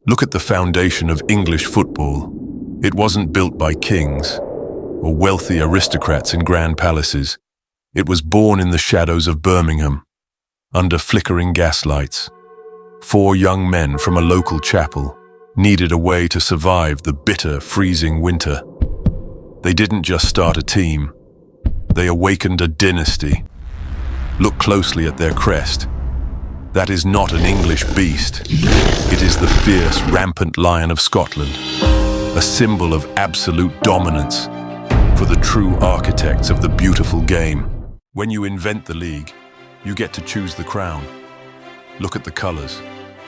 Look at the foundation of English football. It wasn't built by kings or wealthy aristocrats in grand palaces. It was born in the shadows of Birmingham, under flickering gaslights. 4 young men from a local chapel needed a way to survive the bitter, freezing winter. They didn't just start a team, they awakened a dynasty. Look closely at their crest. That is not an English beast. It is the fierce, rampant lion of Scotland, a symbol of absolute dominance for the true architects of the beautiful game. When you invent the league, you get to choose the crown. Look at the colors,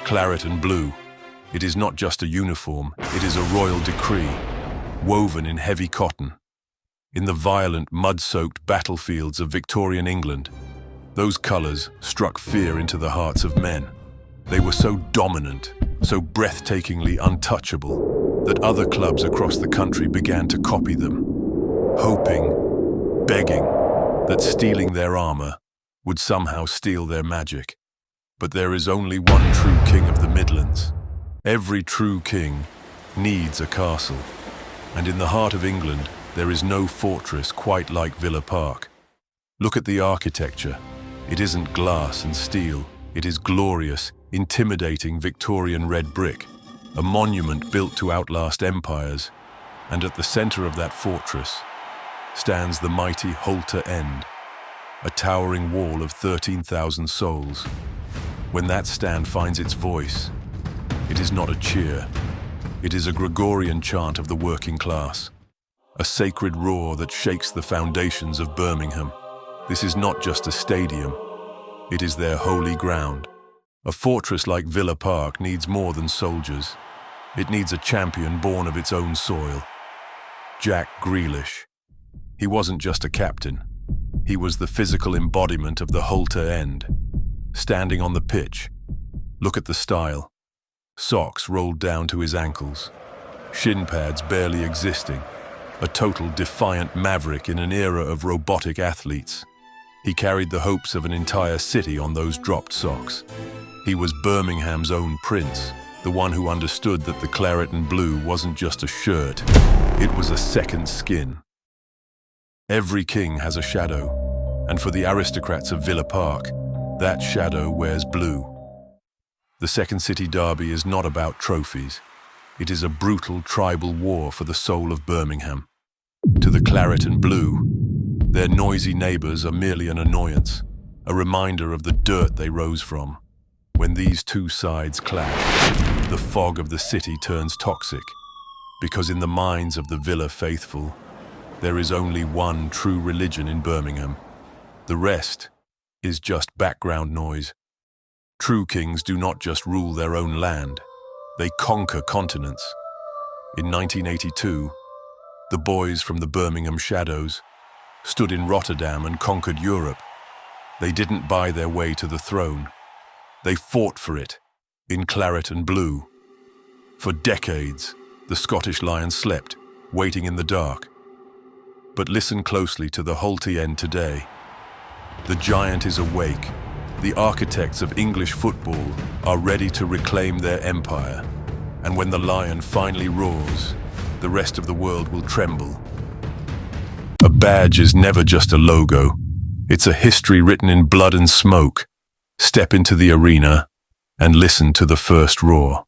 claret and blue. It is not just a uniform, it is a royal decree, woven in heavy cotton. In the violent, mud-soaked battlefields of Victorian England, those colors struck fear into the hearts of men. They were so dominant, so breathtakingly untouchable, that other clubs across the country began to copy them, hoping, begging, that stealing their armor would somehow steal their magic. But there is only one true king of the Midlands. Every true king needs a castle, and in the heart of England, there is no fortress quite like Villa Park. Look at the architecture. It isn't glass and steel. It is glorious, intimidating Victorian red brick, a monument built to outlast empires. And at the center of that fortress stands the mighty Holte End, a towering wall of 13,000 souls. When that stand finds its voice, it is not a cheer. It is a Gregorian chant of the working class, a sacred roar that shakes the foundations of Birmingham. This is not just a stadium, it is their holy ground. A fortress like Villa Park needs more than soldiers. It needs a champion born of its own soil. Jack Grealish. He wasn't just a captain. He was the physical embodiment of the Holte End. Standing on the pitch, look at the style. Socks rolled down to his ankles, shin pads barely existing, a total defiant maverick in an era of robotic athletes. He carried the hopes of an entire city on those dropped socks. He was Birmingham's own prince, the one who understood that the claret and blue wasn't just a shirt, it was a second skin. Every king has a shadow, and for the aristocrats of Villa Park, that shadow wears blue. The Second City Derby is not about trophies. It is a brutal tribal war for the soul of Birmingham. To the claret and blue, their noisy neighbors are merely an annoyance, a reminder of the dirt they rose from. When these two sides clash, the fog of the city turns toxic, because in the minds of the Villa faithful, there is only one true religion in Birmingham. The rest is just background noise. True kings do not just rule their own land, they conquer continents. In 1982, the boys from the Birmingham Shadows stood in Rotterdam and conquered Europe. They didn't buy their way to the throne. They fought for it, in claret and blue. For decades, the Scottish Lion slept, waiting in the dark. But listen closely to the Holte End today. The giant is awake. The architects of English football are ready to reclaim their empire. And when the lion finally roars, the rest of the world will tremble. A badge is never just a logo. It's a history written in blood and smoke. Step into the arena and listen to the first roar.